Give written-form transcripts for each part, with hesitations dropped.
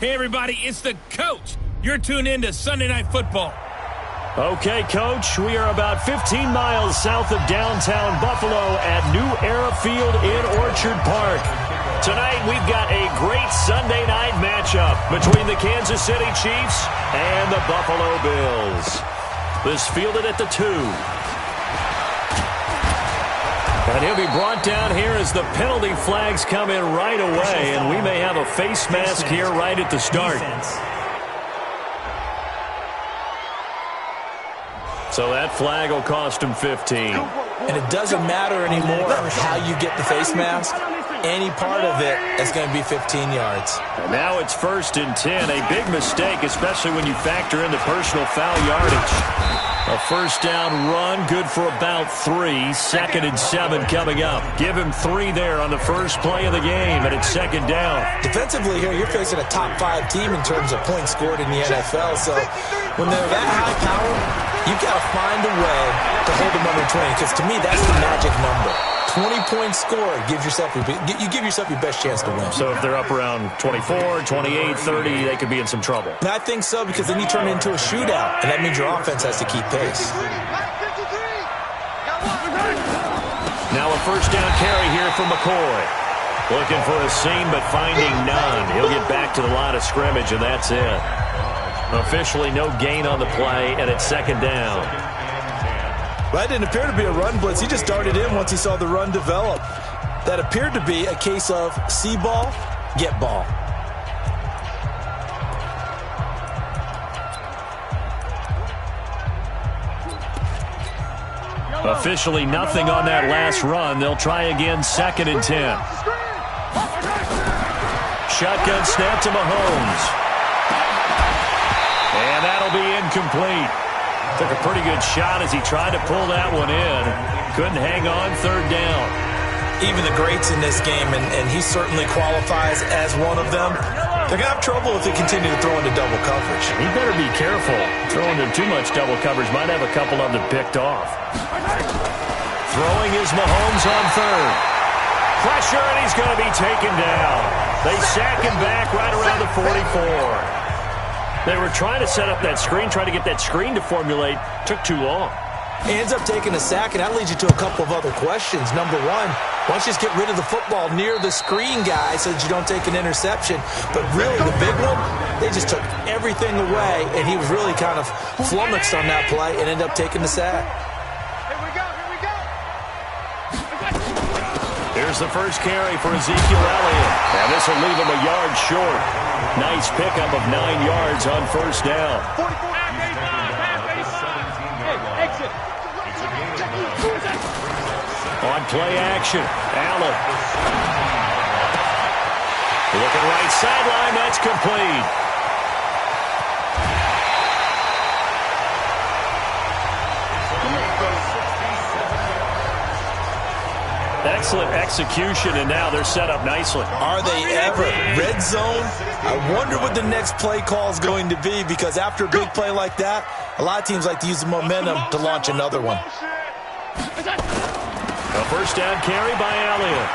Hey, everybody, it's the coach. You're tuned in to Sunday Night Football. Okay, Coach, we are about 15 miles south of downtown Buffalo at New Era Field in Orchard Park. Tonight, we've got a great Sunday night matchup between the Kansas City Chiefs and the Buffalo Bills. This fielded at the 2. And he'll be brought down here as the penalty flags come in right away, and we may have a face mask here right at the start. So that flag will cost him 15. And it doesn't matter anymore how you get the face mask. Any part of it is going to be 15 yards. And now it's 1st and 10. A big mistake, especially when you factor in the personal foul yardage. A first down run, good for about 3. 2nd and 7 coming up. Give him 3 there on the first play of the game, and it's 2nd down. Defensively here, you're facing a top 5 team in terms of points scored in the NFL. So when they're that high power, you've got to find a way to hold them under 20, because to me, that's the magic number. 20-point score, you give yourself your best chance to win. So if they're up around 24, 28, 30, they could be in some trouble. And I think so, because then you turn it into a shootout, and that means your offense has to keep pace. Now a first down carry here for McCoy. Looking for a seam, but finding none. He'll get back to the line of scrimmage, and that's it. Officially no gain on the play, and it's 2nd down. That didn't appear to be a run blitz. He just darted in once he saw the run develop. That appeared to be a case of see ball, get ball. Officially nothing on that last run. They'll try again, 2nd and 10. Shotgun snap to Mahomes. And that'll be incomplete. Took a pretty good shot as he tried to pull that one in. Couldn't hang on, 3rd down. Even the greats in this game, and he certainly qualifies as one of them, they're going to have trouble if they continue to throw into double coverage. He better be careful. Throwing into too much double coverage might have a couple of them picked off. Throwing is Mahomes on 3rd. Pressure, and he's going to be taken down. They sack him back right around the 44. They were trying to set up that screen, trying to get that screen to formulate. Took too long. He ends up taking a sack, and that leads you to a couple of other questions. Number one, why don't you just get rid of the football near the screen guy so that you don't take an interception? But really, the big one, they just took everything away, and he was really kind of flummoxed on that play and ended up taking the sack. Here's the first carry for Ezekiel Elliott. And this will leave him a yard short. Nice pickup of 9 yards on 1st down. On play action, Allen. Looking right sideline, that's complete. Excellent execution, and now they're set up nicely. Are they ever? Red zone? I wonder what the next play call is going to be, because after a big play like that, a lot of teams like to use the momentum to launch another one. A first down carry by Elliott.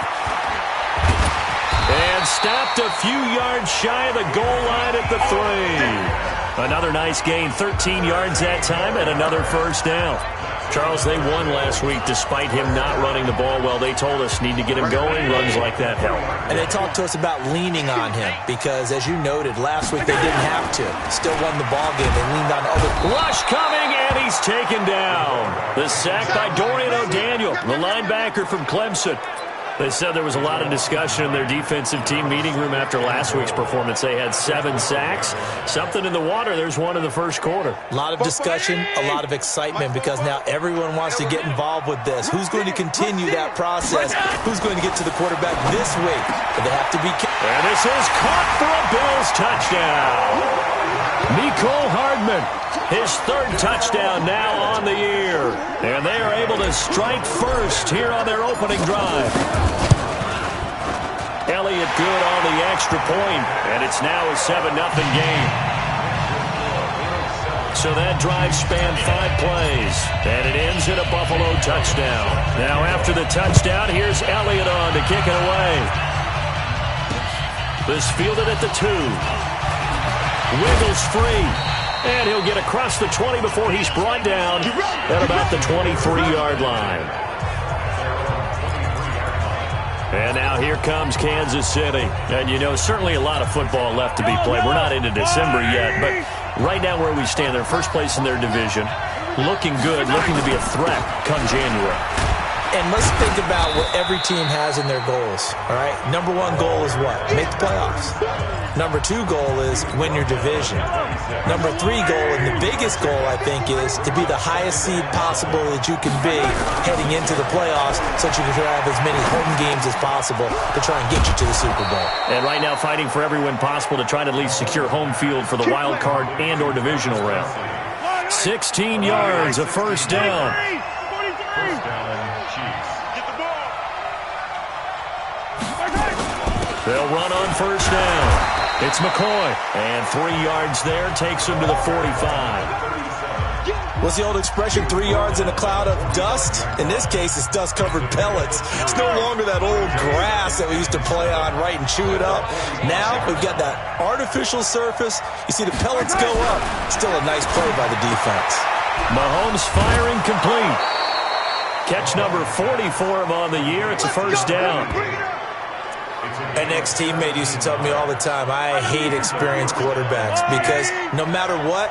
And stopped a few yards shy of the goal line at the 3. Another nice gain, 13 yards that time, and another first down. Charles, they won last week despite him not running the ball well. They told us need to get him going. Runs like that help. And they talked to us about leaning on him because, as you noted, last week they didn't have to. Still won the ball game. They leaned on other. Rush coming, and he's taken down. The sack by Dorian O'Daniel, the linebacker from Clemson. They said there was a lot of discussion in their defensive team meeting room after last week's performance. They had 7 sacks. Something in the water. There's one in the first quarter. A lot of discussion, a lot of excitement, because now everyone wants to get involved with this. Who's going to continue that process? Who's going to get to the quarterback this week? But they have to be. And this is caught for a Bills touchdown. Mecole Hardman, his 3rd touchdown now on the year. And they are able to strike first here on their opening drive. Elliott good on the extra point, and it's now a 7-0 game. So that drive spanned 5 plays, and it ends in a Buffalo touchdown. Now after the touchdown, here's Elliott on to kick it away. This fielded at the 2. Wiggles free. And he'll get across the 20 before he's brought down at about the 23-yard line. And now here comes Kansas City. And, you know, certainly a lot of football left to be played. We're not into December yet, but right now where we stand, they're first place in their division. Looking good, looking to be a threat come January. And let's think about what every team has in their goals, all right? Number one goal is what? Make the playoffs. Number two goal is win your division. Number three goal, and the biggest goal, I think, is to be the highest seed possible that you can be heading into the playoffs so that you can have as many home games as possible to try and get you to the Super Bowl. And right now fighting for every win possible to try to at least secure home field for the wild card and or divisional round. 16 yards, a first down. They'll run on first down. It's McCoy. And 3 yards there takes him to the 45. What's the old expression, 3 yards in a cloud of dust? In this case, it's dust-covered pellets. It's no longer that old grass that we used to play on, right, and chew it up. Now we've got that artificial surface. You see the pellets go up. Still a nice play by the defense. Mahomes firing complete. Catch number 40 for him on the year. It's a first down. An ex-teammate used to tell me all the time, I hate experienced quarterbacks because no matter what,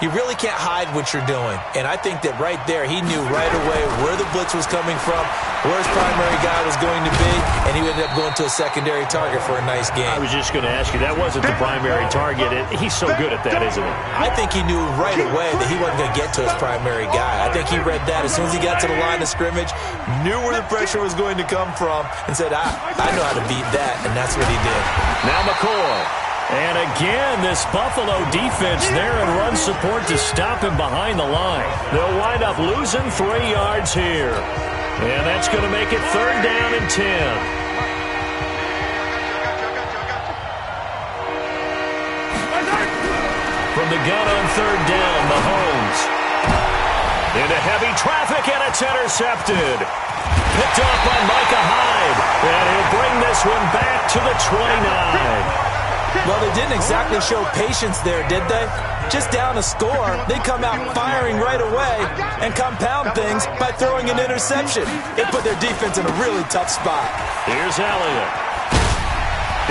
you really can't hide what you're doing. And I think that right there, he knew right away where the blitz was coming from, where his primary guy was going to be, and he ended up going to a secondary target for a nice game. I was just going to ask you, that wasn't the primary target. He's so good at that, isn't he? I think he knew right away that he wasn't going to get to his primary guy. I think he read that as soon as he got to the line of scrimmage, knew where the pressure was going to come from, and said, I know how to beat that, and that's what he did. Now McCoy. And again, this Buffalo defense there in run support to stop him behind the line. They'll wind up losing 3 yards here. And that's going to make it third down and 10. From the gun on third down, Mahomes. Into heavy traffic, and it's intercepted. Picked off by Micah Hyde. And he'll bring this one back to the 29. Well, they didn't exactly show patience there, did they? Just down a score, they come out firing right away and compound things by throwing an interception. It put their defense in a really tough spot. Here's Elliott.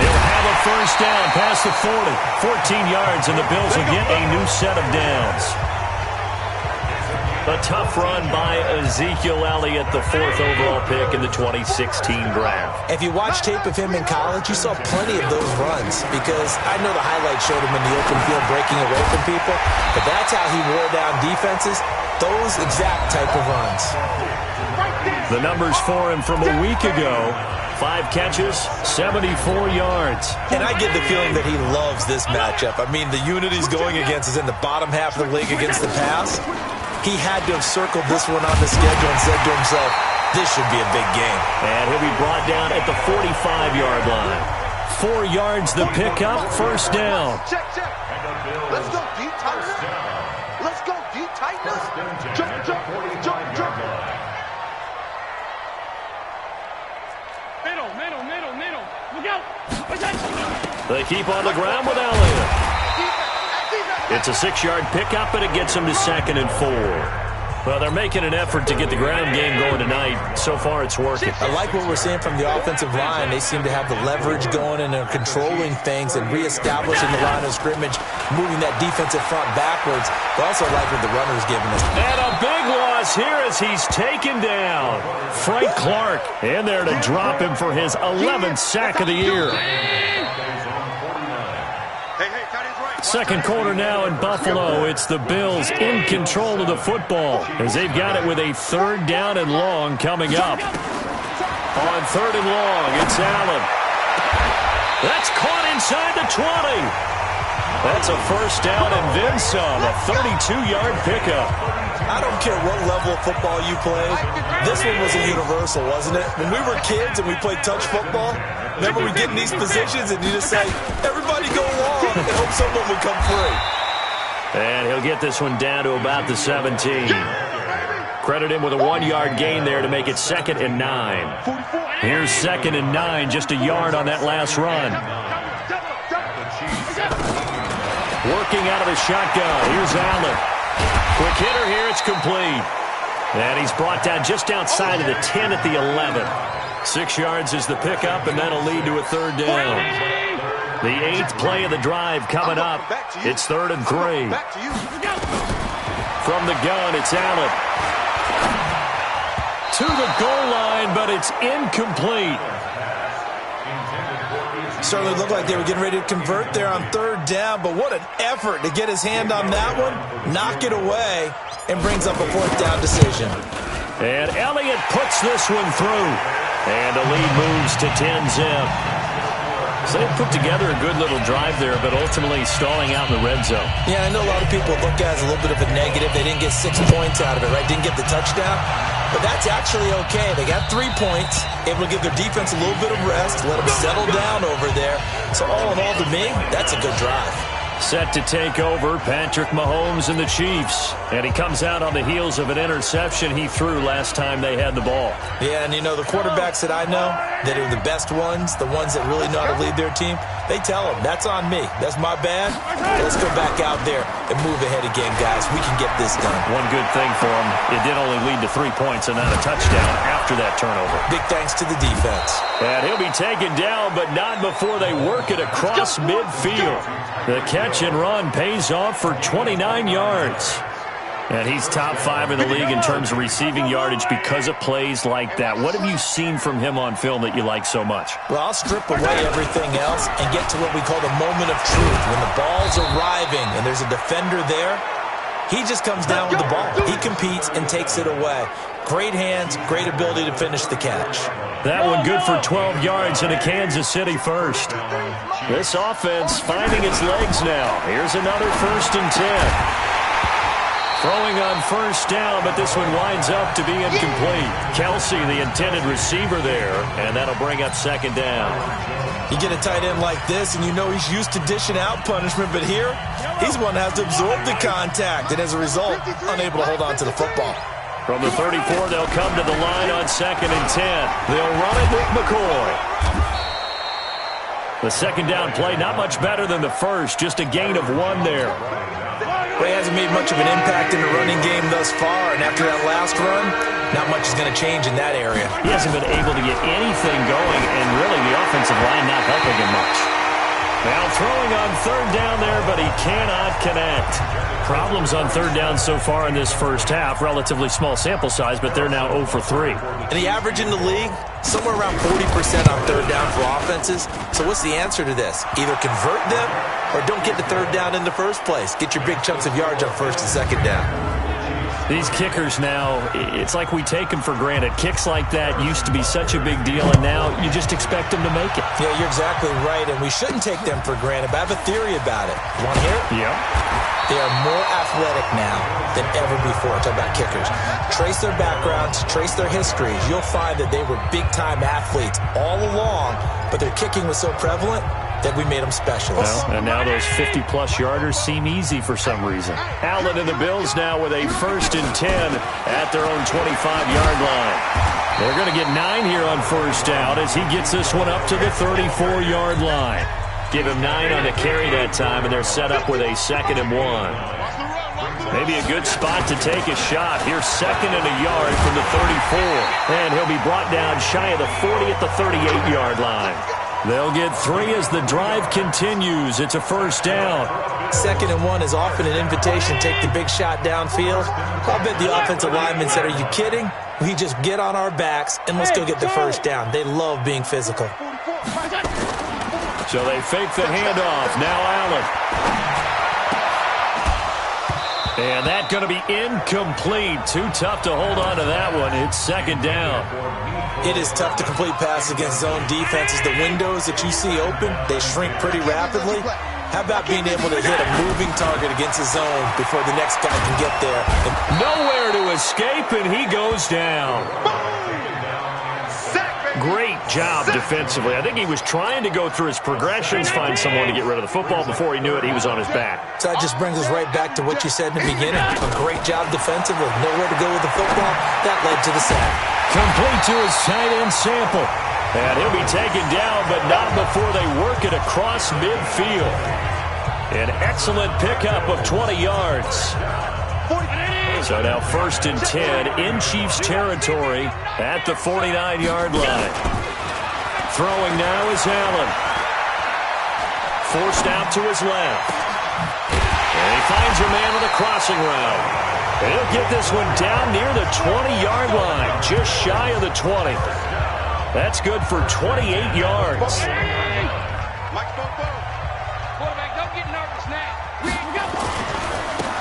They'll have a first down past the 40. 14 yards, and the Bills will get a new set of downs. A tough run by Ezekiel Elliott, the 4th overall pick in the 2016 draft. If you watch tape of him in college, you saw plenty of those runs because I know the highlights showed him in the open field breaking away from people, but that's how he wore down defenses, those exact type of runs. The numbers for him from a week ago, 5 catches, 74 yards. And I get the feeling that he loves this matchup. I mean, the unit he's going against is in the bottom half of the league against the pass. He had to have circled this one on the schedule and said to himself, this should be a big game. And he'll be brought down at the 45-yard line. 4 yards the pickup, first down. Check. Let's go deep, Tigers. Let's go deep, Tigers. Jump. Middle. Look out. They keep on the ground with Elliott. It's a 6-yard pickup, but it gets them to 2nd and 4. Well, they're making an effort to get the ground game going tonight. So far, it's working. I like what we're seeing from the offensive line. They seem to have the leverage going, and they're controlling things and reestablishing the line of scrimmage, moving that defensive front backwards. But also like what the runner's giving us. And a big loss here as he's taken down. Frank Clark in there to drop him for his 11th sack of the year. Second quarter now in Buffalo. It's the Bills in control of the football as they've got it with a third down and long coming up. On third and long, it's Allen. That's caught inside the 20. That's a first down and then some, a 32-yard pickup. I don't care what level of football you played. This one was a universal, wasn't it? When we were kids and we played touch football, remember we get in these positions and you just say, everybody go long and hope someone will come free. And he'll get this one down to about the 17. Credit him with a 1-yard gain there to make it 2nd and 9. Here's 2nd and 9, just a yard on that last run. Working out of the shotgun. Here's Allen. Quick hitter here. It's complete. And he's brought down just outside of the 10 at the 11. 6 yards is the pickup, and that'll lead to a third down. The 8th play of the drive coming up. It's 3rd and 3. From the gun, it's Allen. To the goal line, but it's incomplete. Certainly looked like they were getting ready to convert there on 3rd down, but what an effort to get his hand on that one, knock it away, and brings up a 4th down decision. And Elliott puts this one through. And the lead moves to 10-zip. So they put together a good little drive there, but ultimately stalling out in the red zone. Yeah, I know a lot of people look at it as a little bit of a negative. They didn't get 6 points out of it, right? Didn't get the touchdown. But that's actually okay. They got 3 points, able to give their defense a little bit of rest, let them settle down over there. So all in all, to me, that's a good drive. Set to take over, Patrick Mahomes and the Chiefs. And he comes out on the heels of an interception he threw last time they had the ball. Yeah, and you know, the quarterbacks that I know that are the best ones, the ones that really know how to lead their team, they tell them, that's on me. That's my bad. Let's go back out there and move ahead again, guys. We can get this done. One good thing for him, it did only lead to 3 points and not a touchdown after that turnover. Big thanks to the defense. And he'll be taken down, but not before they work it across midfield. The catch and run pays off for 29 yards. And he's top 5 in the league in terms of receiving yardage because of plays like that. What have you seen from him on film that you like so much? Well, I'll strip away everything else and get to what we call the moment of truth. When the ball's arriving and there's a defender there, he just comes down with the ball. He competes and takes it away. Great hands, great ability to finish the catch. That one good for 12 yards and a Kansas City first. This offense finding its legs now. Here's another 1st and 10. Throwing on 1st down, but this one winds up to be incomplete. Kelsey, the intended receiver there, and that'll bring up 2nd down. You get a tight end like this, and you know he's used to dishing out punishment, but here, he's one that has to absorb the contact, and as a result, unable to hold on to the football. From the 34, they'll come to the line on 2nd and 10. They'll run it with McCoy. The 2nd down play, not much better than the first, just a gain of 1 there. Well, he hasn't made much of an impact in the running game thus far, and after that last run, not much is going to change in that area. He hasn't been able to get anything going, and really the offensive line not helping him much. Now throwing on 3rd down there, but he cannot connect. Problems on 3rd down so far in this first half. Relatively small sample size, but they're now 0 for 3. And the average in the league, somewhere around 40% on 3rd down for offenses. So what's the answer to this? Either convert them or don't get the 3rd down in the first place. Get your big chunks of yards on 1st and 2nd down. These kickers now, it's like we take them for granted. Kicks like that used to be such a big deal, and now you just expect them to make it. Yeah, you're exactly right, and we shouldn't take them for granted, but I have a theory about it. Want to hear it? Yeah. They are more athletic now than ever before. Talk about kickers. Trace their backgrounds, trace their histories. You'll find that they were big-time athletes all along, but their kicking was so prevalent that we made them specialists. Well, and now those 50-plus yarders seem easy for some reason. Allen and the Bills now with a 1st and 10 at their own 25-yard line. They're going to get 9 here on 1st down as he gets this one up to the 34-yard line. Give him 9 on the carry that time, and they're set up with a 2nd and 1. Maybe a good spot to take a shot. Here's 2nd and a yard from the 34. And he'll be brought down shy of the 40 at the 38-yard line. They'll get 3 as the drive continues. It's a 1st down. 2nd and 1 is often an invitation to take the big shot downfield. I'll bet the offensive linemen said, are you kidding? We just get on our backs and let's go get the 1st down. They love being physical. So they fake the handoff. Now Allen. And that's going to be incomplete. Too tough to hold on to that one. It's 2nd down. It is tough to complete passes against zone defenses. The windows that you see open, they shrink pretty rapidly. How about being able to hit a moving target against a zone before the next guy can get there? Nowhere to escape, and he goes down. Great job defensively. I think he was trying to go through his progressions, find someone to get rid of the football. Before he knew it, he was on his back. So that just brings us right back to what you said in the beginning. A great job defensively. Nowhere to go with the football. That led to the sack. Complete to his tight end Sample. And he'll be taken down, but not before they work it across midfield. An excellent pickup of 20 yards. So now 1st and 10 in Chiefs territory at the 49-yard line. Throwing now is Allen. Forced out to his left. And he finds a man with a crossing route. And he'll get this one down near the 20-yard line, just shy of the 20. That's good for 28 yards.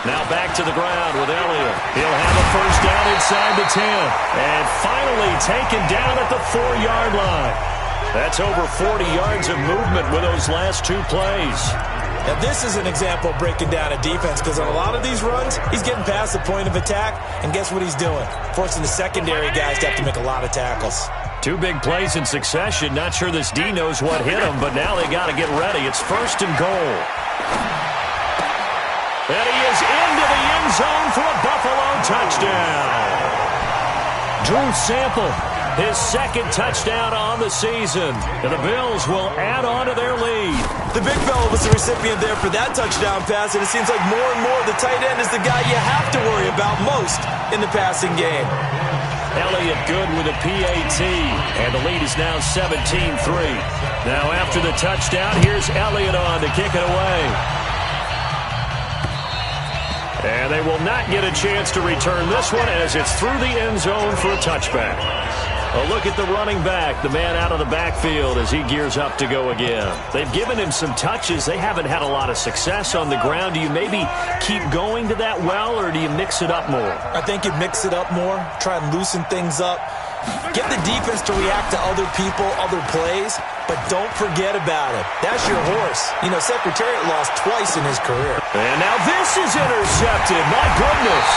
Now back to the ground with Elliott. He'll have a first down inside the 10. And finally taken down at the 4-yard line. That's over 40 yards of movement with those last 2 plays. Now this is an example of breaking down a defense, because on a lot of these runs, he's getting past the point of attack, and guess what he's doing? Forcing the secondary guys to have to make a lot of tackles. 2 big plays in succession. Not sure this D knows what hit him, but now they got to get ready. It's 1st and goal. And he is into the end zone for a Buffalo touchdown. Drew Sample, his 2nd touchdown on the season. And the Bills will add on to their lead. The big fella was the recipient there for that touchdown pass, and it seems like more and more the tight end is the guy you have to worry about most in the passing game. Elliott good with a PAT, and the lead is now 17-3. Now after the touchdown, here's Elliott on to kick it away. And they will not get a chance to return this one as it's through the end zone for a touchback. A look at the running back, the man out of the backfield as he gears up to go again. They've given him some touches. They haven't had a lot of success on the ground. Do you maybe keep going to that well, or do you mix it up more? I think you mix it up more, try and loosen things up. Get the defense to react to other people, other plays, but don't forget about it. That's your horse. You know, Secretariat lost twice in his career. And now this is intercepted. My goodness.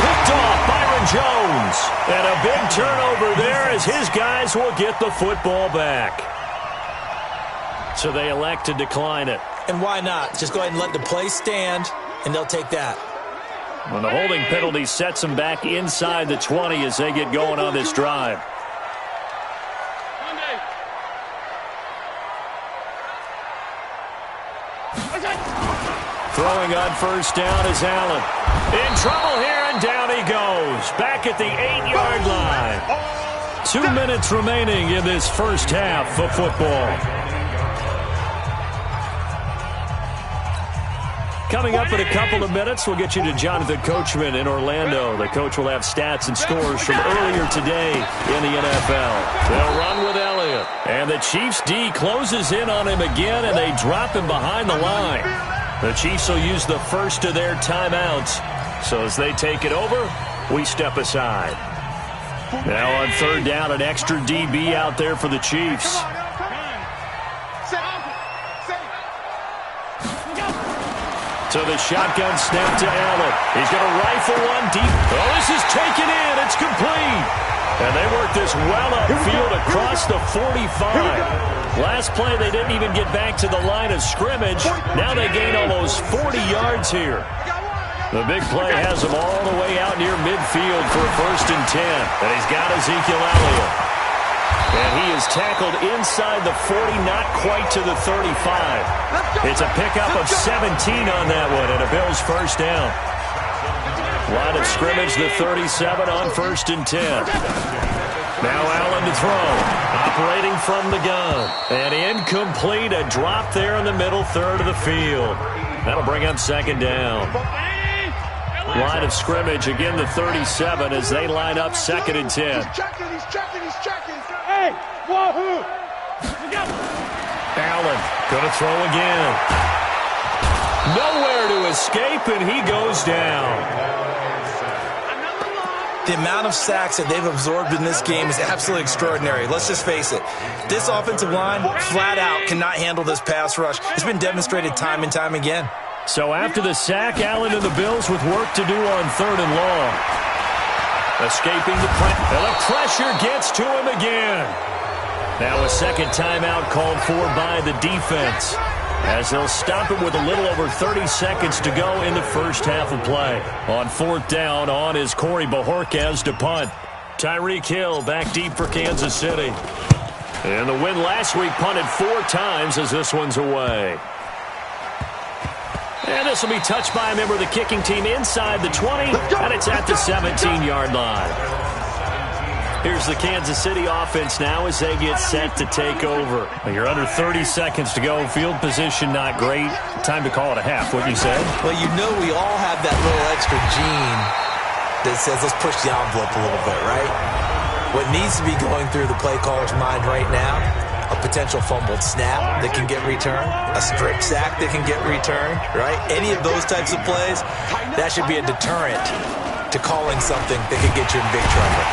Picked off Byron Jones. And a big turnover there as his guys will get the football back. So they elect to decline it. And why not? Just go ahead and let the play stand, and they'll take that. Well, the holding penalty sets them back inside the 20 as they get going on this drive. Throwing on 1st down is Allen. In trouble here, and down he goes. Back at the 8-yard line. 2 minutes remaining in this first half of football. Coming up in a couple of minutes, we'll get you to Jonathan Coachman in Orlando. The coach will have stats and scores from earlier today in the NFL. They'll run with Elliott. And the Chiefs D closes in on him again, and they drop him behind the line. The Chiefs will use the first of their timeouts. So as they take it over, we step aside. Now on 3rd down, an extra DB out there for the Chiefs. So the shotgun snap to Allen. He's going to rifle one deep. Oh, this is taken in. It's complete. And they work this well upfield across the 45. Last play, they didn't even get back to the line of scrimmage. Now they gain almost 40 yards here. The big play has them all the way out near midfield for a 1st and 10. And he's got Ezekiel Elliott. And he is tackled inside the 40, not quite to the 35. It's a pickup of 17 on that one, and a Bills first down. Line of scrimmage, the 37 on 1st and 10. Now Allen to throw. Operating from the gun. And incomplete, a drop there in the middle 3rd of the field. That'll bring up 2nd down. Line of scrimmage, again the 37 as they line up 2nd and 10. He's checking. Hey, wahoo! Allen going to throw again. Nowhere to escape, and he goes down. The amount of sacks that they've absorbed in this game is absolutely extraordinary. Let's just face it. This offensive line, flat out, cannot handle this pass rush. It's been demonstrated time and time again. So after the sack, Allen and the Bills with work to do on 3rd and long. Escaping the pressure. And the pressure gets to him again. Now a 2nd timeout called for by the defense, as they'll stop him with a little over 30 seconds to go in the first half of play. On 4th down, on is Corey Bojorquez to punt. Tyreek Hill back deep for Kansas City. And the win last week punted 4 times as this one's away. And this will be touched by a member of the kicking team inside the 20, and it's at the 17-yard line. Here's the Kansas City offense now as they get set to take over. Well, you're under 30 seconds to go. Field position not great. Time to call it a half, wouldn't you say? Well, you know we all have that little extra gene that says let's push the envelope a little bit, right? What needs to be going through the play caller's mind right now, a potential fumbled snap that can get returned, a strip sack that can get returned, right? Any of those types of plays, that should be a deterrent to calling something that could get you in big trouble.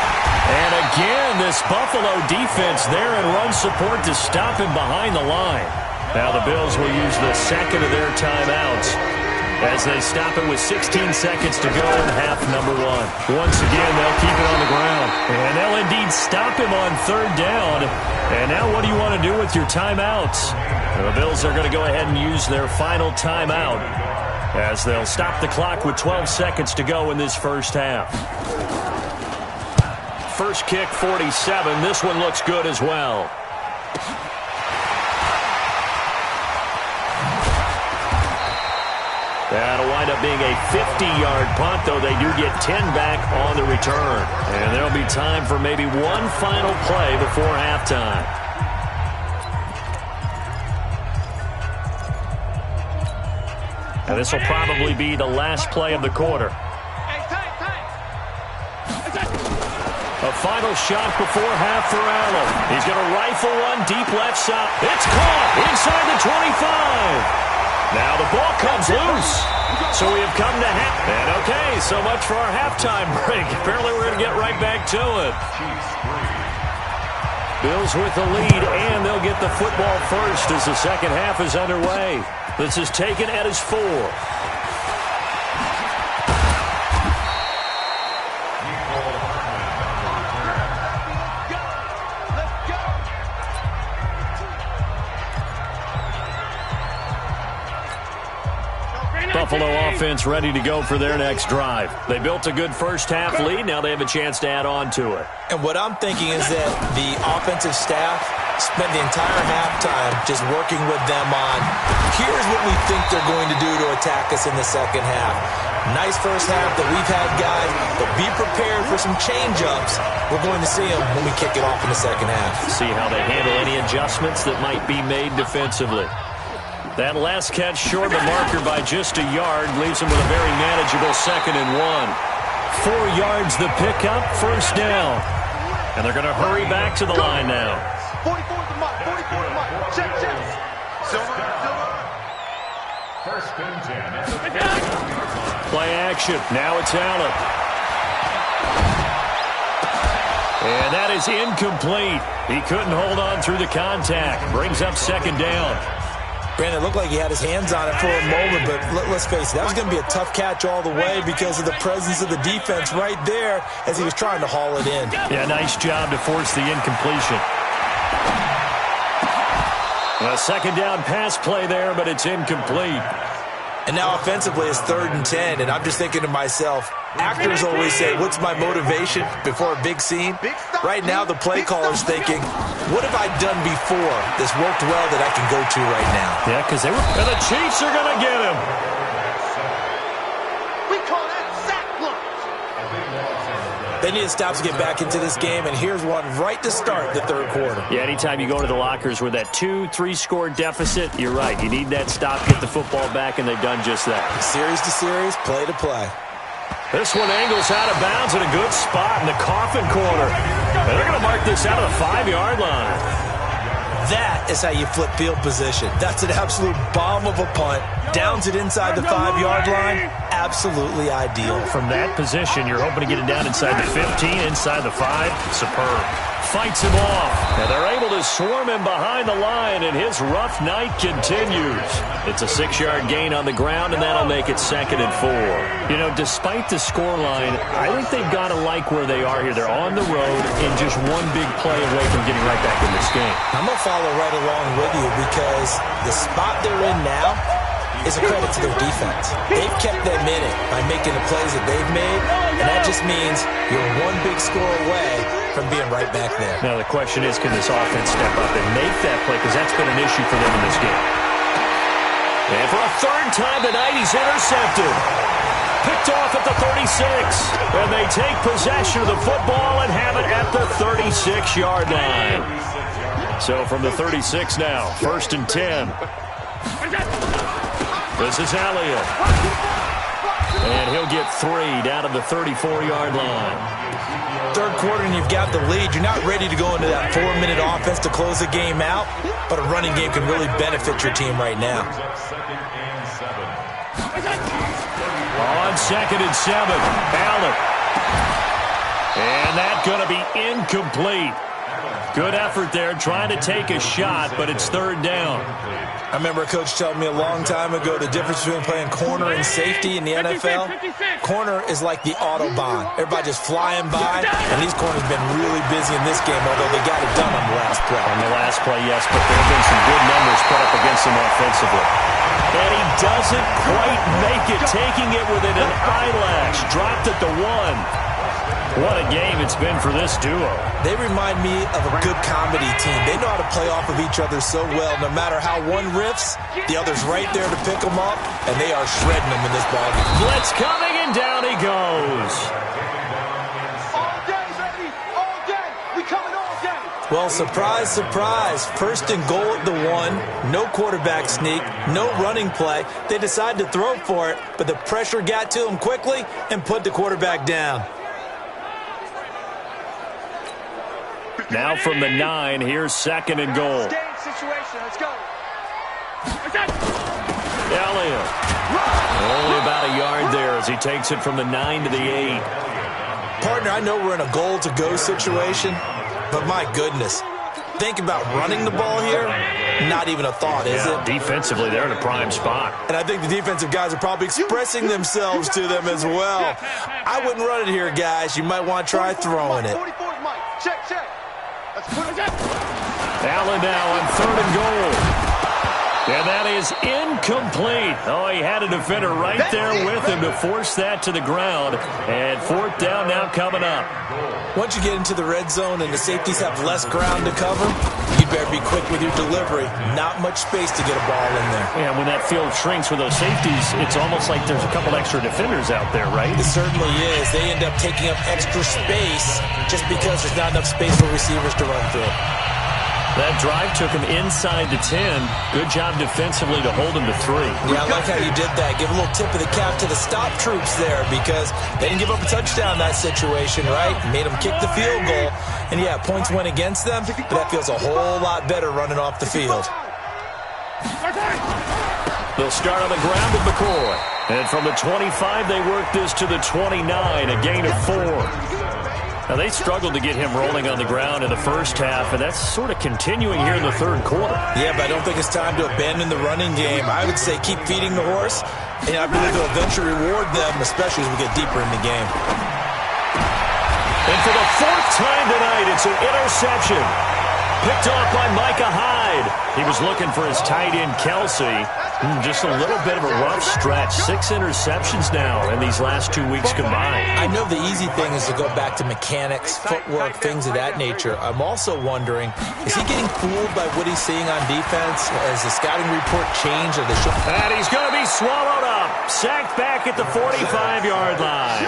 And again, this Buffalo defense there in run support to stop him behind the line. Now the Bills will use the second of their timeouts as they stop it with 16 seconds to go in half number one. Once again, they'll keep it on the ground. And they'll indeed stop him on third down. And now what do you want to do with your timeouts? The Bills are going to go ahead and use their final timeout as they'll stop the clock with 12 seconds to go in this first half. First kick, 47. This one looks good as well. That'll wind up being a 50-yard punt, though they do get 10 back on the return. And there'll be time for maybe one final play before halftime. And this will probably be the last play of the quarter. A final shot before half for Allen. He's going to rifle one deep left side. It's caught inside the 25. Now the ball comes loose. So we have come to half. And okay, so much for our halftime break. Apparently we're going to get right back to it. Bills with the lead, and they'll get the football first as the second half is underway. This is taken at his 4. Buffalo offense ready to go for their next drive. They built a good first half lead. Now they have a chance to add on to it. And what I'm thinking is that the offensive staff spent the entire halftime just working with them on, here's what we think they're going to do to attack us in the second half. Nice first half that we've had, guys, but be prepared for some change-ups. We're going to see them when we kick it off in the second half. See how they handle any adjustments that might be made defensively. That last catch short of the marker by just a yard leaves them with a very manageable 2nd and 1. 4 yards the pickup, first down. And they're going to hurry back to the line now. 44 to mark, 44 to mark. Check. Silver. First and 10. Play action. Now it's Allen. And that is incomplete. He couldn't hold on through the contact. Brings up 2nd down. Brandon, it looked like he had his hands on it for a moment, but let's face it, that was going to be a tough catch all the way because of the presence of the defense right there as he was trying to haul it in. Yeah, nice job to force the incompletion. A 2nd down pass play there, but it's incomplete. And now offensively it's 3rd and 10, and I'm just thinking to myself, actors always say, what's my motivation before a big scene? Right now the play caller's thinking, what have I done before that's worked well that I can go to right now? Yeah, because they were... And the Chiefs are going to get him. We call that sack lunch. They need to stop to get back into this game, and here's one right to start the 3rd quarter. Yeah, anytime you go to the lockers with that 2-3 score deficit, you're right. You need that stop, get the football back, and they've done just that. Series to series, play to play. This one angles out of bounds in a good spot in the coffin corner. And they're going to mark this out of the 5-yard line. That is how you flip field position. That's an absolute bomb of a punt. Downs it inside the 5-yard line. Absolutely ideal. From that position, you're hoping to get it down inside the 15, inside the 5. Superb. Fights him off. And they're able to swarm him behind the line, and his rough night continues. It's a 6-yard gain on the ground, and that'll make it 2nd and 4. You know, despite the scoreline, I think they've got to like where they are here. They're on the road and just one big play away from getting right back in this game. I'm going to follow right along with you because the spot they're in now is a credit to their defense. They've kept them in it by making the plays that they've made, and that just means you're one big score away from being right back there. Now the question is, can this offense step up and make that play? Because that's been an issue for them in this game. And for a third time tonight, he's intercepted. Picked off at the 36. And they take possession of the football and have it at the 36-yard line. So from the 36 now, 1st and 10. This is Elliott. And he'll get 3 down to the 34-yard line. Third quarter and you've got the lead. You're not ready to go into that 4-minute offense to close the game out, but a running game can really benefit your team right now. On 2nd and 7, Allen. And that's going to be incomplete. Good effort there, trying to take a shot, but it's 3rd down. I remember a coach telling me a long time ago the difference between playing corner and safety in the NFL. Corner is like the Autobahn. Everybody just flying by, and these corners have been really busy in this game, although they got it done on the last play. On the last play, yes, but there have been some good numbers put up against them offensively. And he doesn't quite make it, taking it within an eyelash. Dropped at the 1. What a game it's been for this duo. They remind me of a good comedy team. They know how to play off of each other so well. No matter how one riffs, the other's right there to pick them up, and they are shredding them in this ballgame. Blitz coming, and down he goes. All day, baby. All day. We coming all day. Well, surprise, surprise. 1st and goal at the 1. No quarterback sneak. No running play. They decided to throw for it, but the pressure got to them quickly and put the quarterback down. Now from the 9, here's 2nd and goal. Situation. Let's go. Elliott. Only about a yard there as he takes it from the 9 to the 8. Partner, I know we're in a goal-to-go situation, but my goodness. Think about running the ball here. Not even a thought, is it? Defensively, they're in a prime spot. And I think the defensive guys are probably expressing themselves to them as well. I wouldn't run it here, guys. You might want to try throwing it. 44 Mike. Check. Allen now on 3rd and goal. And that is incomplete. Oh, he had a defender right there with him to force that to the ground. And 4th down now coming up. Once you get into the red zone and the safeties have less ground to cover, you better be quick with your delivery. Not much space to get a ball in there. Yeah, when that field shrinks with those safeties, it's almost like there's a couple extra defenders out there, right? It certainly is. They end up taking up extra space just because there's not enough space for receivers to run through. That drive took him inside the 10. Good job defensively to hold him to 3. Yeah, I like how you did that. Give a little tip of the cap to the stop troops there because they didn't give up a touchdown in that situation, right? Made them kick the field goal. And, yeah, points went against them, but that feels a whole lot better running off the field. They'll start on the ground with McCoy. And from the 25, they work this to the 29, a gain of 4. Now, they struggled to get him rolling on the ground in the first half, and that's sort of continuing here in the 3rd quarter. Yeah, but I don't think it's time to abandon the running game. I would say keep feeding the horse, and I believe it'll eventually reward them, especially as we get deeper in the game. And for the 4th time tonight, it's an interception. Picked off by Micah Hyde. He was looking for his tight end, Kelsey. Just a little bit of a rough stretch. 6 interceptions now in these last 2 weeks combined. I know the easy thing is to go back to mechanics, footwork, things of that nature. I'm also wondering, is he getting fooled by what he's seeing on defense? Has the scouting report changed? And he's going to be swallowed up. Sacked back at the 45-yard line.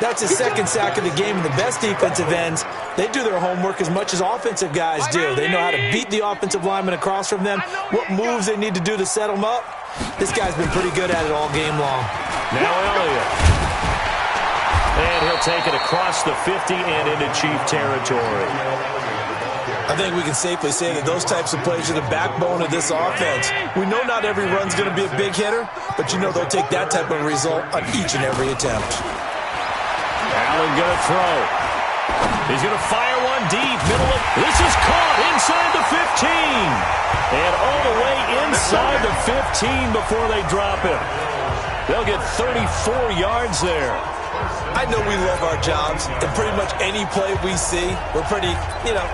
That's his 2nd sack of the game, and the best defensive ends, they do their homework as much as offensive guys do. They know how to beat the offensive lineman across from them, what moves they need to do to set them up. This guy's been pretty good at it all game long. Now Elliott. And he'll take it across the 50 and into Chief territory. I think we can safely say that those types of plays are the backbone of this offense. We know not every run's going to be a big hitter, but you know they'll take that type of result on each and every attempt. Allen going to throw. He's going to fire one deep. Middle of. This is caught inside the 15. And all the way inside the 15 before they drop him. They'll get 34 yards there. I know we love our jobs, and pretty much any play we see, we're pretty,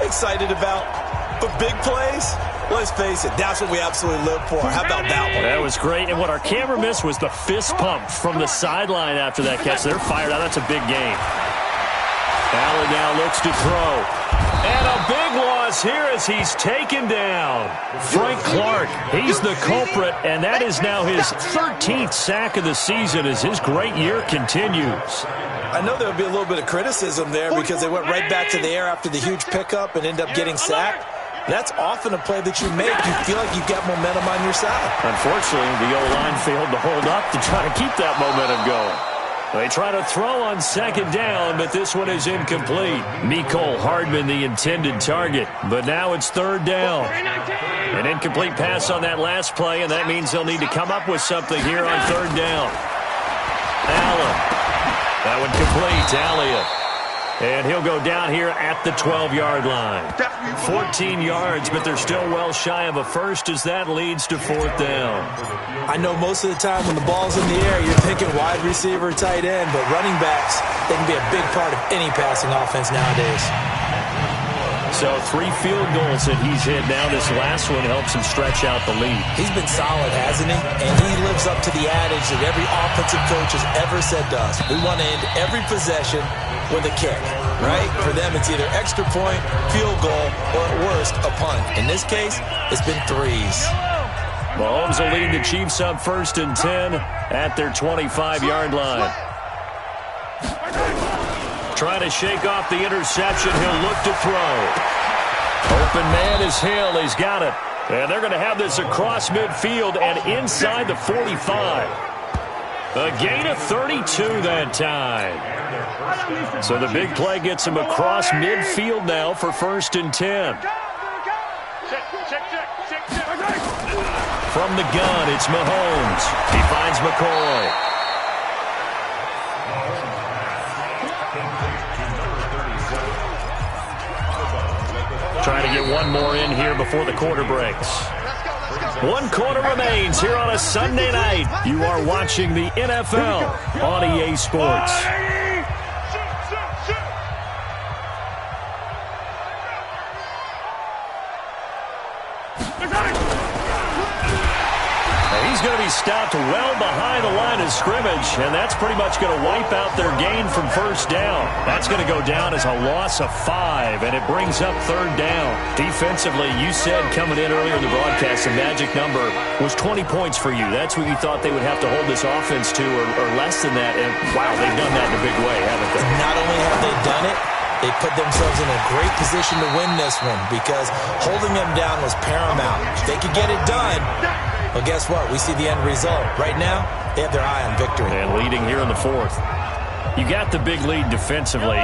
excited about. But big plays, let's face it, that's what we absolutely live for. How about that one? That was great, and what our camera missed was the fist pump from the sideline after that catch. They're fired out. That's a big game. Allen now looks to throw. And a big loss here as he's taken down. Frank Clark, he's the culprit, and that is now his 13th sack of the season as his great year continues. I know there would be a little bit of criticism there because they went right back to the air after the huge pickup and ended up getting sacked. That's often a play that you make. You feel like you've got momentum on your side. Unfortunately, the O-line failed to hold up to try to keep that momentum going. They try to throw on second down, but this one is incomplete. Mecole Hardman, the intended target, but now it's third down. An incomplete pass on that last play, and that means they'll need to come up with something here on third down. Allen. That one complete to Elliott. And he'll go down here at the 12-yard line. 14 yards, but they're still well shy of a first as that leads to fourth down. I know most of the time when the ball's in the air, you're thinking wide receiver, tight end, but running backs, they can be a big part of any passing offense nowadays. So 3 field goals that he's hit now. This last one helps him stretch out the lead. He's been solid, hasn't he? And he lives up to the adage that every offensive coach has ever said to us. We want to end every possession with a kick, right? For them, it's either extra point, field goal, or at worst, a punt. In this case, it's been threes. Mahomes will lead the Chiefs up 1st and 10 at their 25-yard line. Trying to shake off the interception. He'll look to throw. Open man is Hill. He's got it. And they're going to have this across midfield and inside the 45. A gain of 32 that time. So the big play gets him across midfield now for 1st and 10. From the gun, it's Mahomes. He finds McCoy. Trying to get one more in here before the quarter breaks. 1 quarter remains here on a Sunday night. You are watching the NFL on EA Sports. He's going to be stopped well behind the line of scrimmage, and that's pretty much going to wipe out their gain from first down. That's going to go down as a loss of 5, and it brings up third down. Defensively, you said coming in earlier in the broadcast, the magic number was 20 points for you. That's what you thought they would have to hold this offense to, or less than that, and wow, they've done that in a big way, haven't they? Not only have they done it, they put themselves in a great position to win this one because holding them down was paramount. If they could get it done, well, guess what? We see the end result. Right now, they have their eye on victory. And leading here in the 4th. You got the big lead defensively.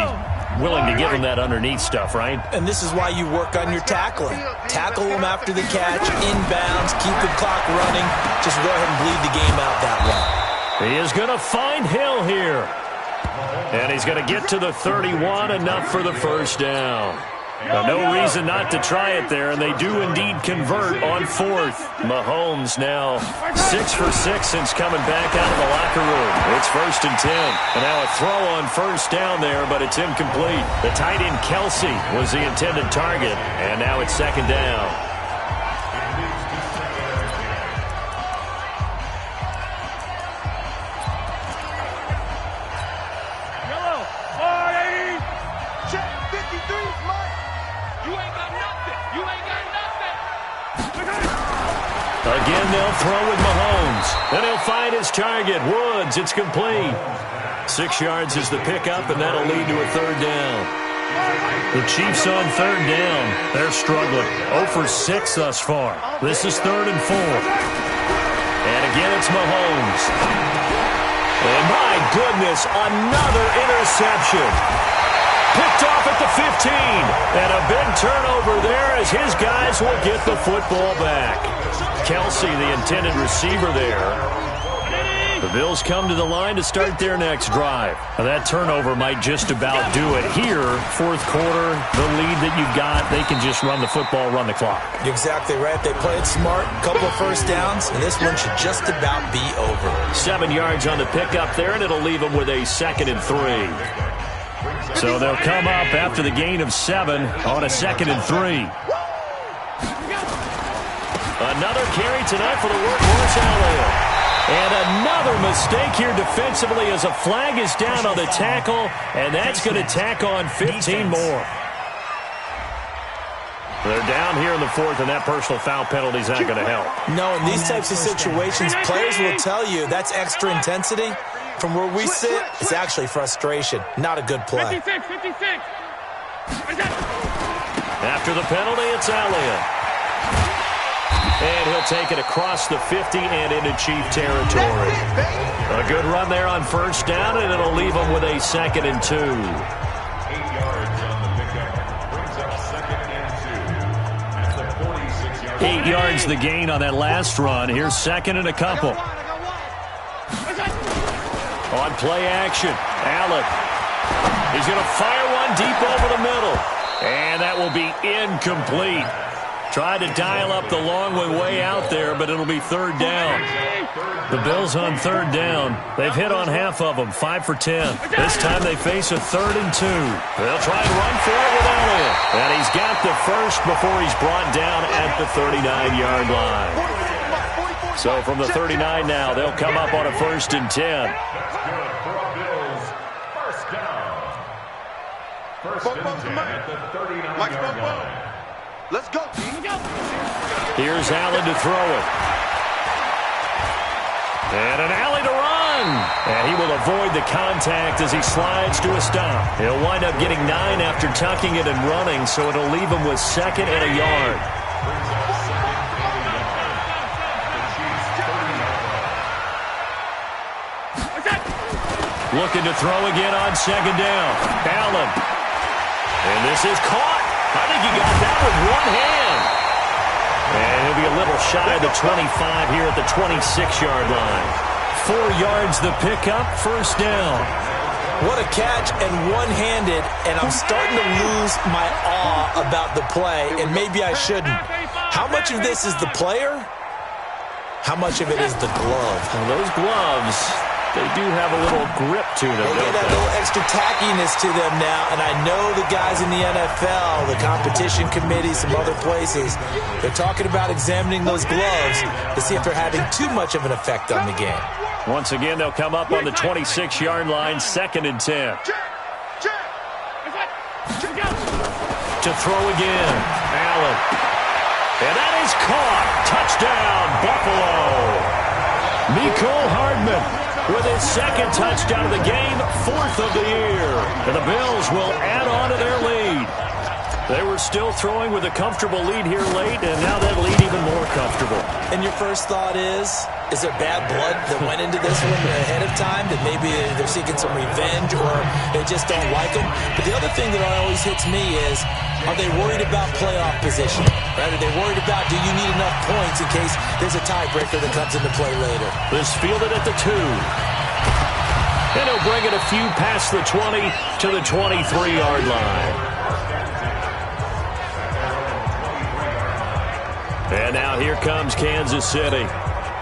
Willing to give them that underneath stuff, right? And this is why you work on your tackling. Tackle them after the catch, inbounds, keep the clock running. Just go ahead and bleed the game out that way. He is going to find Hill here. And he's going to get to the 31, enough for the first down. No reason not to try it there, and they do indeed convert on 4th. Mahomes now 6 for 6 since coming back out of the locker room. It's 1st and 10. And now a throw on first down there, but it's incomplete. The tight end Kelsey was the intended target, and now it's 2nd down. Again, they'll throw with Mahomes. Then he'll find his target, Woods. It's complete. 6 yards is the pickup, and that'll lead to a third down. The Chiefs on third down. They're struggling. 0 for 6 thus far. This is 3rd and 4. And again, it's Mahomes. And my goodness, another interception. Picked off at the 15. And a big turnover there as his guys will get the football back. Kelsey, the intended receiver there. The Bills come to the line to start their next drive. Now that turnover might just about do it here. 4th quarter, the lead that you've got, they can just run the football, run the clock. You're exactly right. They played smart, couple of first downs, and this one should just about be over. 7 yards on the pickup there, and it'll leave them with a 2nd and 3. So they'll come up after the gain of 7 on a 2nd and 3. Another carry tonight for the workhorse Elliott. And another mistake here defensively as a flag is down on the tackle, and that's going to tack on 15 more. They're down here in the fourth, and that personal foul penalty is not going to help. No, in these types of situations, players will tell you that's extra intensity. From where we sit, it's actually frustration. Not a good play. 56. After the penalty, it's Elliott. And he'll take it across the 50 and into Chief territory. A good run there on first down, and it'll leave them with a 2nd and 2. 8 yards on the pickup. Brings up 2nd and 2. At the 46-yard line. 8 yards the gain on that last run. Here's 2nd and a couple. On play action, Allen. He's going to fire one deep over the middle. And that will be incomplete. Tried to dial up the long one way out there, but it'll be 3rd down. The Bills on 3rd down. They've hit on half of them, 5 for 10. This time they face a 3rd and 2. They'll try and run for it with Elliott. And he's got the first before he's brought down at the 39-yard line. So from the 39 now, they'll come up on a 1st and 10. Let's go. Here's Allen to throw it. And an alley to run. And he will avoid the contact as he slides to a stop. He'll wind up getting 9 after tucking it and running, so it'll leave him with 2nd and a yard. Looking to throw again on 2nd down. Allen. And this is caught. I think he got that with one hand. And he'll be a little shy of the 25 here at the 26-yard line. 4 yards the pickup, 1st down. What a catch and one-handed, and I'm starting to lose my awe about the play, and maybe I shouldn't. How much of this is the player? How much of it is the glove? Well, those gloves, they do have a little grip to them, They don't get that they? little extra tackiness to them now, and I know the guys in the NFL, the competition committee, some other places, they're talking about examining those gloves to see if they're having too much of an effect on the game. Once again, they'll come up on the 26-yard line, 2nd and 10. To throw again, Allen. And that is caught. Touchdown, Buffalo. Mecole Hardman with his 2nd touchdown of the game, 4th of the year. And the Bills will add on to their lead. They were still throwing with a comfortable lead here late, and now that lead even more comfortable. And your first thought is there bad blood that went into this one ahead of time, that maybe they're seeking some revenge or they just don't like them? But the other thing that always hits me is, are they worried about playoff position? Right? Are they worried about, do you need enough points in case there's a tiebreaker that comes into play later? This fielded at the 2. And he'll bring it a few past the 20 to the 23-yard line. And now here comes Kansas City.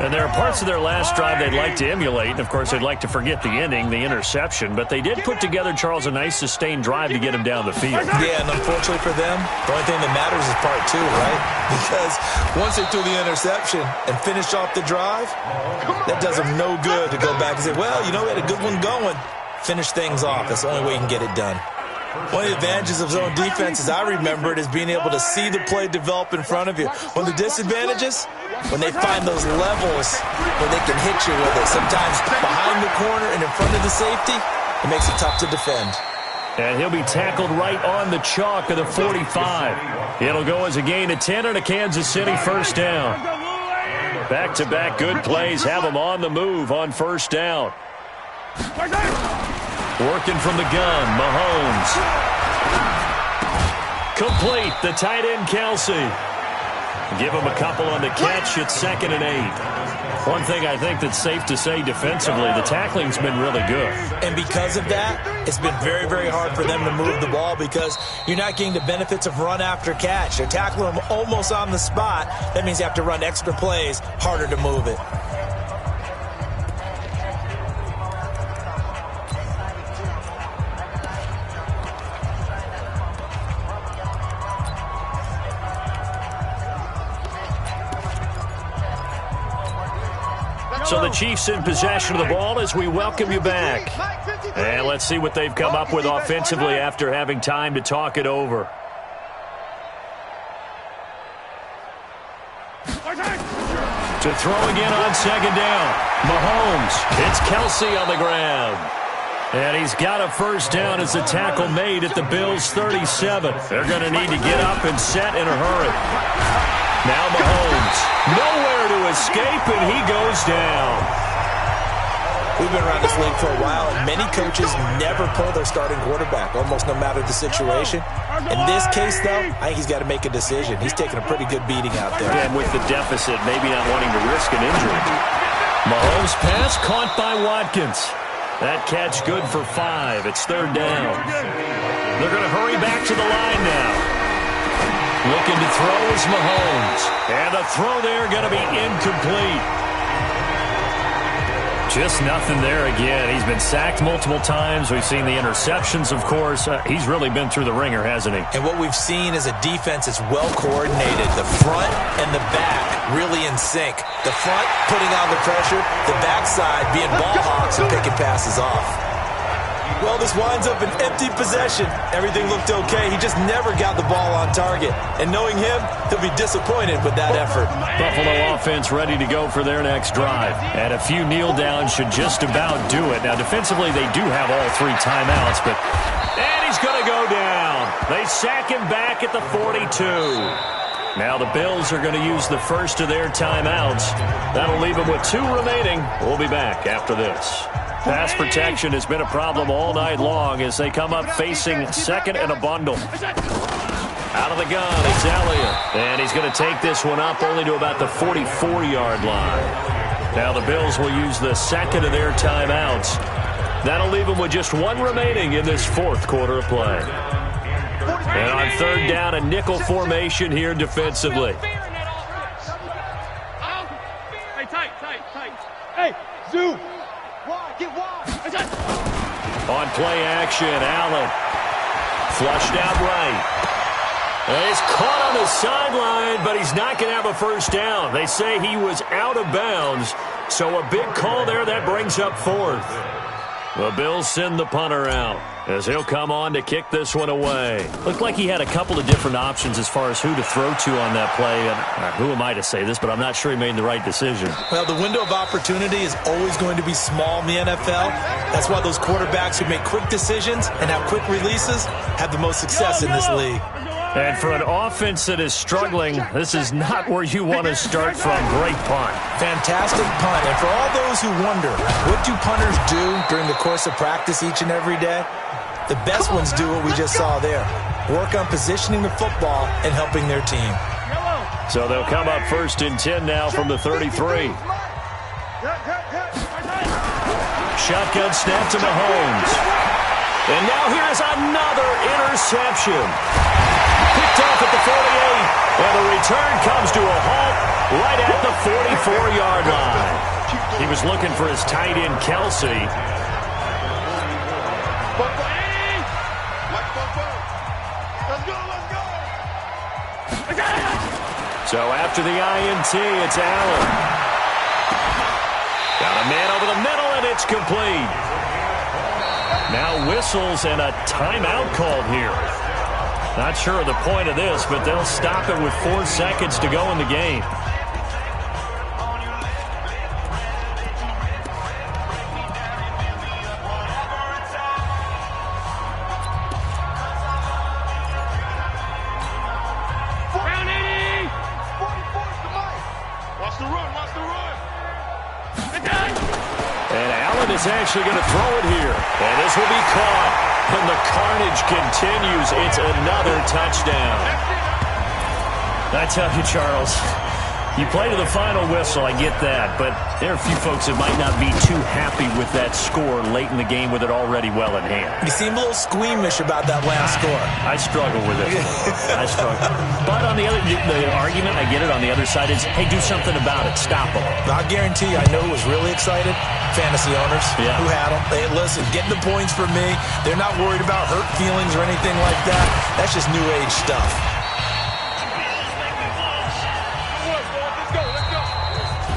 And there are parts of their last drive they'd like to emulate. And, of course, they'd like to forget the ending, the interception. But they did put together, Charles, a nice sustained drive to get him down the field. Yeah, and unfortunately for them, the only thing that matters is part 2, right? Because once they threw the interception and finished off the drive, that does them no good to go back and say, well, you know, we had a good one going. Finish things off. That's the only way you can get it done. One of the advantages of zone defense, as I remember it, is being able to see the play develop in front of you. One of the disadvantages, when they find those levels where they can hit you with it, sometimes behind the corner and in front of the safety, it makes it tough to defend. And he'll be tackled right on the chalk of the 45. It'll go as a gain of 10 and a Kansas City 1st down. Back-to-back good plays have them on the move on 1st down. Working from the gun, Mahomes. Complete, the tight end, Kelsey. Give him a couple on the catch. It's 2nd and 8. One thing I think that's safe to say defensively, the tackling's been really good. And because of that, it's been very, very hard for them to move the ball because you're not getting the benefits of run after catch. They're tackling them almost on the spot. That means you have to run extra plays, harder to move it. So the Chiefs in possession of the ball as we welcome you back. And let's see what they've come up with offensively after having time to talk it over. To throw again on second down. Mahomes. It's Kelsey on the ground. And he's got a first down as the tackle made at the Bills' 37. They're going to need to get up and set in a hurry. Now Mahomes. Nowhere to escape, and he goes down. We've been around this league for a while, and many coaches never pull their starting quarterback, almost no matter the situation. In this case, though, I think he's got to make a decision. He's taking a pretty good beating out there. And with the deficit, maybe not wanting to risk an injury. Mahomes' pass caught by Watkins. That catch good for 5. It's third down. They're going to hurry back to the line now. Looking to throw is Mahomes. And the throw there going to be incomplete. Just nothing there again. He's been sacked multiple times. We've seen the interceptions, of course. He's really been through the ringer, hasn't he? And what we've seen is a defense that's well coordinated. The front and the back really in sync. The front putting on the pressure. The backside being ball hawks and picking passes off. Well, this winds up an empty possession. Everything looked okay. He just never got the ball on target. And knowing him, he'll be disappointed with that effort. Buffalo offense ready to go for their next drive. And a few kneel downs should just about do it. Now, defensively, they do have all 3 timeouts, but... And he's going to go down. They sack him back at the 42. Now the Bills are going to use the first of their timeouts. That'll leave them with 2 remaining. We'll be back after this. Pass protection has been a problem all night long as they come up facing second and a bundle. Out of the gun, it's Elliott. And he's going to take this one up only to about the 44-yard line. Now the Bills will use the second of their timeouts. That'll leave them with just 1 remaining in this 4th quarter of play. And on third down, a nickel formation here defensively. Hey, tight. Hey, Zoo. Get wide. On play action, Allen. Flushed out right. And he's caught on the sideline, but he's not going to have a first down. They say he was out of bounds, so a big call there that brings up 4th. The Bills send the punter out as he'll come on to kick this one away. Looked like he had a couple of different options as far as who to throw to on that play. And who am I to say this, but I'm not sure he made the right decision. Well, the window of opportunity is always going to be small in the NFL. That's why those quarterbacks who make quick decisions and have quick releases have the most success in this league. And for an offense that is struggling, this is not where you want to start from. Great punt. Fantastic punt. And for all those who wonder, what do punters do during the course of practice each and every day? The best ones do what we just saw there. Work on positioning the football and helping their team. So they'll come up 1st and 10 now from the 33. Shotgun snap to Mahomes. And now here's another interception. Picked off at the 48. And the return comes to a halt right at the 44-yard line. He was looking for his tight end, Kelsey. So after the INT, it's Allen. Got a man over the middle, and it's complete. Now whistles and a timeout called here. Not sure of the point of this, but they'll stop it with 4 seconds to go in the game. Is actually going to throw it here. And this will be caught. And the carnage continues. It's another touchdown. I tell you, Charles, you play to the final whistle, I get that. But there are a few folks that might not be too happy with that score late in the game with it already well in hand. You seem a little squeamish about that last score. I struggle with it. I struggle. But on the argument, I get it, on the other side is, hey, do something about it. Stop them. I guarantee you, I know who was really excited. Fantasy owners who had them. Hey, listen, getting the points for me. They're not worried about hurt feelings or anything like that. That's just new age stuff.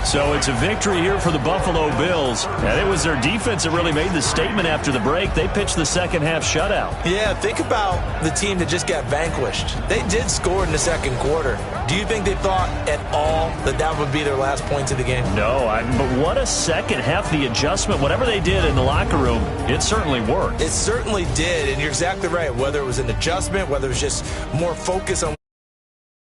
So it's a victory here for the Buffalo Bills. And it was their defense that really made the statement after the break. They pitched the second half shutout. Yeah, think about the team that just got vanquished. They did score in the second quarter. Do you think they thought at all that that would be their last points of the game? No, but what a second half. The adjustment, whatever they did in the locker room, it certainly worked. It certainly did, and you're exactly right. Whether it was an adjustment, whether it was just more focus on